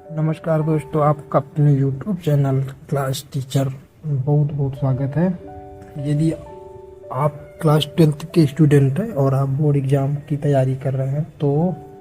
नमस्कार दोस्तों, आपका अपने YouTube चैनल क्लास टीचर बहुत बहुत स्वागत है। यदि आप क्लास 12th के स्टूडेंट हैं और आप बोर्ड एग्जाम की तैयारी कर रहे हैं तो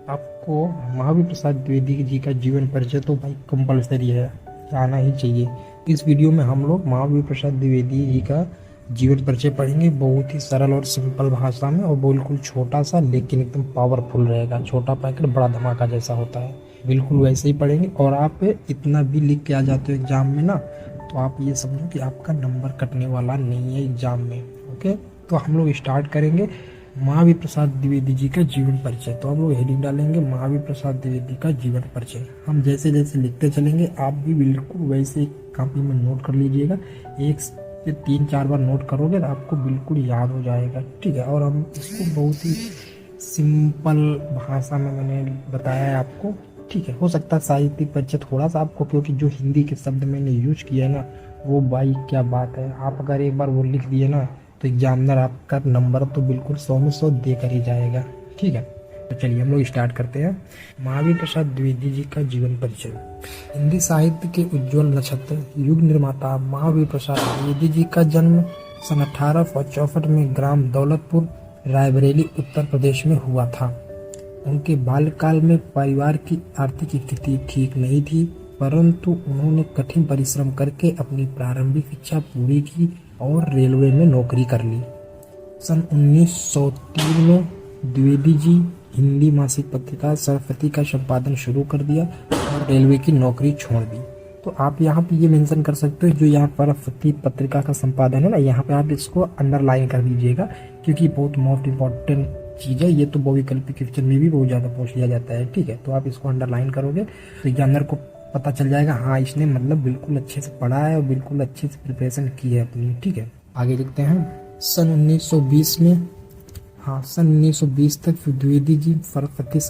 आपको महावीर प्रसाद द्विवेदी जी का जीवन परिचय तो भाई कंपलसरी है, आना ही चाहिए। इस वीडियो में हम लोग महावीर प्रसाद द्विवेदी जी का जीवन परिचय पढ़ेंगे, बहुत ही सरल और सिंपल भाषा में और बिल्कुल छोटा सा लेकिन एकदम पावरफुल रहेगा। छोटा पैकेट बड़ा धमाका जैसा होता है, बिल्कुल वैसे ही पढ़ेंगे। और आप इतना भी लिख के आ जाते हो एग्जाम में ना, तो आप ये समझो कि आपका नंबर कटने वाला नहीं है एग्जाम में। ओके, तो हम लोग स्टार्ट करेंगे महावीर प्रसाद द्विवेदी जी का जीवन परिचय। तो हम लोग हेडिंग डालेंगे महावीर प्रसाद द्विवेदी का जीवन परिचय। हम जैसे जैसे लिखते चलेंगे आप भी बिल्कुल वैसे कॉपी में नोट कर लीजिएगा। 1 से 3-4 बार नोट करोगे तो आपको बिल्कुल याद हो जाएगा, ठीक है। और हम इसको बहुत ही सिंपल भाषा में मैंने बताया है आपको, ठीक है। हो सकता है साहित्यिक परिचय थोड़ा सा आपको, क्योंकि जो हिंदी के शब्द मैंने यूज किया है ना, वो भाई क्या बात है। आप अगर एक बार वो लिख दिए ना तो एग्जामिनर आपका नंबर तो बिल्कुल 100 में 100 दे कर ही जाएगा, ठीक है। तो चलिए हम लोग स्टार्ट करते हैं। महावीर प्रसाद द्विवेदी जी का जीवन परिचय। हिंदी साहित्य के उज्जवल नक्षत्र, युग निर्माता महावीर प्रसाद द्विवेदी जी का जन्म सन 1864 में ग्राम दौलतपुर, रायबरेली, उत्तर प्रदेश में हुआ था। उनके बाल्यकाल में परिवार की आर्थिक स्थिति ठीक नहीं थी, परंतु उन्होंने कठिन परिश्रम करके अपनी प्रारंभिक शिक्षा पूरी की और रेलवे में नौकरी कर ली। सन 1903 में द्विवेदी जी हिंदी मासिक पत्रिका सरस्वती का संपादन शुरू कर दिया और रेलवे की नौकरी छोड़ दी। तो आप यहाँ पे ये मेंशन कर सकते हो, जो यहाँ पर सरस्वती पत्रिका का संपादन है ना, यहाँ पे आप इसको अंडरलाइन कर दीजिएगा, क्योंकि बहुत मोस्ट इम्पोर्टेंट चीज़ है ये। तो बहुविकल्पी क्वेश्चन में भी बहुत ज़्यादा पूछ लिया जाता है, ठीक है। तो आप इसको अंडरलाइन करोगे तो एग्जामिनर को पता चल जाएगा, हाँ इसने मतलब बिल्कुल अच्छे से पढ़ा है और बिल्कुल अच्छे से प्रिपरेशन की है अपनी, ठीक है। आगे लिखते हैं। सन 1920 में सन 1920 तक द्विवेदी जी सरस्वती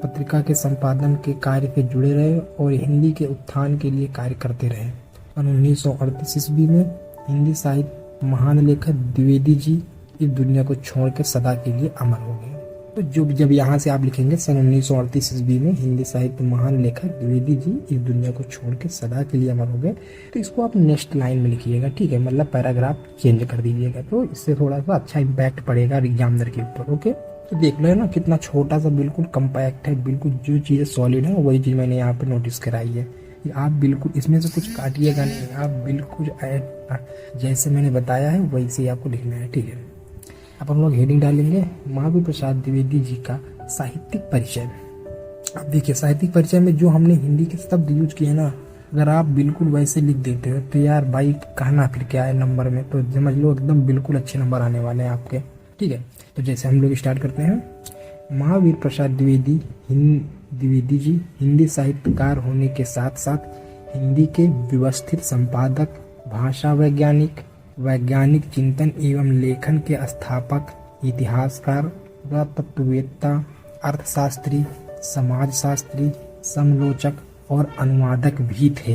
पत्रिका के संपादन के कार्य से जुड़े रहे और हिंदी के उत्थान के लिए कार्य करते रहे। सन 1938 ईस्वी में हिंदी साहित्य महान लेखक द्विवेदी जी इस दुनिया को छोड़ के सदा के लिए अमर हो गए। तो जब यहाँ से आप लिखेंगे सन 1938 ईस्वी में हिंदी साहित्य महान लेखक द्विवेदी जी इस दुनिया को छोड़ के सदा के लिए अमर हो गए, तो इसको आप नेक्स्ट लाइन में लिखिएगा, ठीक है। मतलब पैराग्राफ चेंज कर दीजिएगा, तो इससे थोड़ा सा अच्छा इम्पैक्ट पड़ेगा एग्जामिनर के ऊपर। ओके, तो देख लो है ना कितना छोटा सा, बिल्कुल कम्पैक्ट है, बिल्कुल जो चीज़ें सॉलिड है वही चीज़ मैंने यहाँ पे नोटिस कराई है। आप बिल्कुल इसमें से कुछ काटिएगा नहीं, आप बिल्कुल जैसे मैंने बताया है वैसे ही आपको लिखना है, ठीक है। अब हम लोग हेडिंग डालेंगे महावीर प्रसाद द्विवेदी जी का साहित्यिक परिचय। अब देखिए साहित्यिक परिचय में जो हमने हिंदी के शब्द यूज किए ना, अगर आप बिल्कुल वैसे लिख देते हो तो यार भाई कहना फिर क्या है नंबर में, तो समझ लो एकदम बिल्कुल अच्छे नंबर आने वाले हैं आपके, ठीक है। तो जैसे हम लोग स्टार्ट करते हैं। महावीर प्रसाद द्विवेदी जी हिंदी साहित्यकार होने के साथ साथ हिंदी के व्यवस्थित संपादक, भाषा वैज्ञानिक चिंतन एवं लेखन के स्थापक, इतिहासकार, पुरातत्ववेत्ता, अर्थशास्त्री, समाजशास्त्री, समालोचक और अनुवादक भी थे।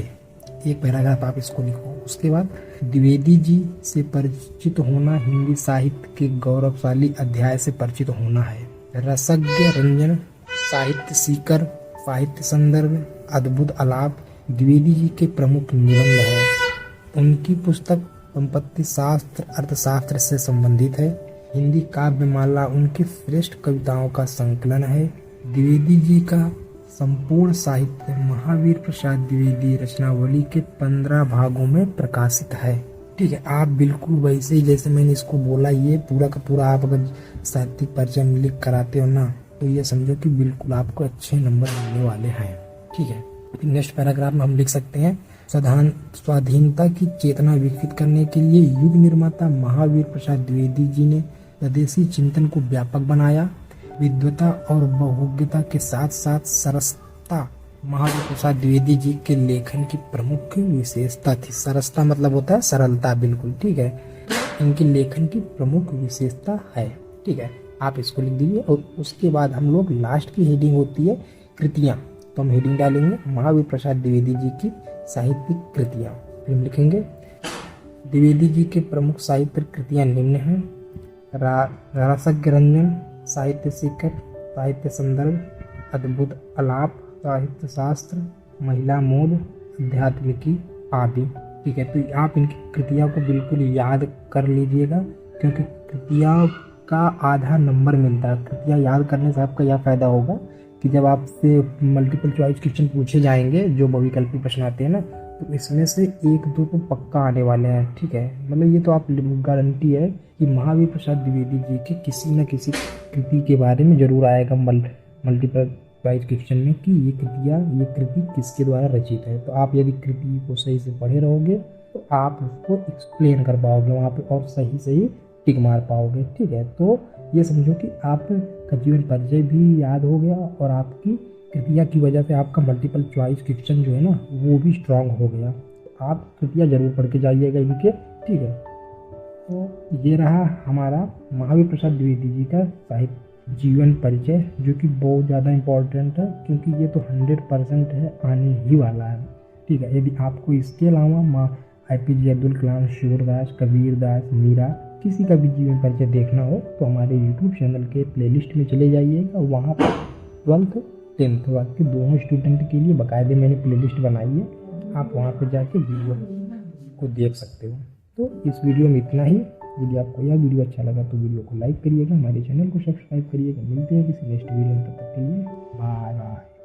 एक पैराग्राफ आप इसको लिखो। उसके बाद द्विवेदी जी से परिचित होना हिंदी साहित्य के गौरवशाली अध्याय से परिचित होना है। रसज्ञ रंजन, साहित्य सीकर, साहित्य संदर्भ, अद्भुत आलाप द्विवेदी जी के प्रमुख निबंध है। उनकी पुस्तक संपत्ति शास्त्र अर्थशास्त्र से संबंधित है। हिंदी काव्यमाला उनकी श्रेष्ठ कविताओं का संकलन है। द्विवेदी जी का संपूर्ण साहित्य महावीर प्रसाद द्विवेदी रचनावली के 15 भागों में प्रकाशित है, ठीक है। आप बिल्कुल वैसे ही जैसे मैंने इसको बोला, ये पूरा का पूरा आप अगर साहित्यिक परिचय में लिख कराते हो ना, तो ये समझो कि बिल्कुल आपको अच्छे नंबर मिलने वाले हैं, ठीक है। नेक्स्ट पैराग्राफ में हम लिख सकते हैं। स्वाधीनता की चेतना विकसित करने के लिए युग निर्माता महावीर प्रसाद द्विवेदी जी ने स्वदेशी चिंतन को व्यापक बनाया। विद्वता और बहुज्ञता के साथ साथ सरसता महावीर प्रसाद द्विवेदी जी के लेखन की प्रमुख विशेषता थी। सरसता मतलब होता है सरलता, बिल्कुल ठीक है। इनके लेखन की प्रमुख विशेषता है, ठीक है। आप इसको लिख दीजिए। और उसके बाद हम लोग लास्ट की हेडिंग होती है कृतियाँ, तो हम हेडिंग डालेंगे महावीर प्रसाद द्विवेदी जी की साहित्यिक कृतियाँ। फिर हम लिखेंगे द्विवेदी जी के प्रमुख साहित्य कृतियाँ निम्न हैं। रसज्ञ रंजन, साहित्य सीकर, साहित्य संदर्भ, अद्भुत आलाप, साहित्य शास्त्र, महिला मोद, अध्यात्म की आदि। ठीक है, तो आप इनकी कृतियाँ को बिल्कुल याद कर लीजिएगा, क्योंकि कृतियाँ का आधा नंबर मिलता है। कृतियाँ याद करने से आपका यह फ़ायदा होगा कि जब आपसे मल्टीपल चॉइस क्वेश्चन पूछे जाएंगे, जो बहुविकल्पी प्रश्न आते हैं ना, तो इसमें से 1-2 तो पक्का आने वाले हैं। ठीक है, मतलब ये तो आप गारंटी है कि महावीर प्रसाद द्विवेदी जी के किसी न किसी कृति के बारे में जरूर आएगा मल्टीपल चॉइस क्वेश्चन में कि ये कृति किसके द्वारा रचित है। तो आप यदि कृति को सही से पढ़े रहोगे तो आप उसको एक्सप्लेन कर पाओगे वहाँ पे और सही सही टिक मार पाओगे। ठीक है, तो ये समझो कि आपका जीवन परिचय भी याद हो गया और आपकी कृतियाँ की वजह से आपका मल्टीपल चॉइस क्वेश्चन जो है ना वो भी स्ट्रांग हो गया। तो आप कृतियाँ जरूर पढ़ के जाइएगा इनके। ठीक है, तो ये रहा हमारा महावीर प्रसाद द्विवेदी जी का साहित्य जीवन परिचय, जो कि बहुत ज़्यादा इम्पोर्टेंट है, क्योंकि ये तो 100% है, आने ही वाला है। ठीक है, यदि आपको इसके अलावा APJ अब्दुल कलाम, सूरदास, कबीरदास, मीरा, किसी का भी जीवन परिचय देखना हो तो हमारे YouTube चैनल के प्लेलिस्ट में चले जाइएगा। वहाँ पर 12th 10th के दोनों स्टूडेंट के लिए बाकायदे मैंने प्लेलिस्ट बनाई है, आप वहाँ पर जाके वीडियो को देख सकते हो। तो इस वीडियो में इतना ही। यदि आपको यह वीडियो अच्छा लगा तो वीडियो को लाइक करिएगा, हमारे चैनल को सब्सक्राइब करिएगा। मिलते हैं किसी नेक्स्ट वीडियो में, तब तक के लिए बाय बाय।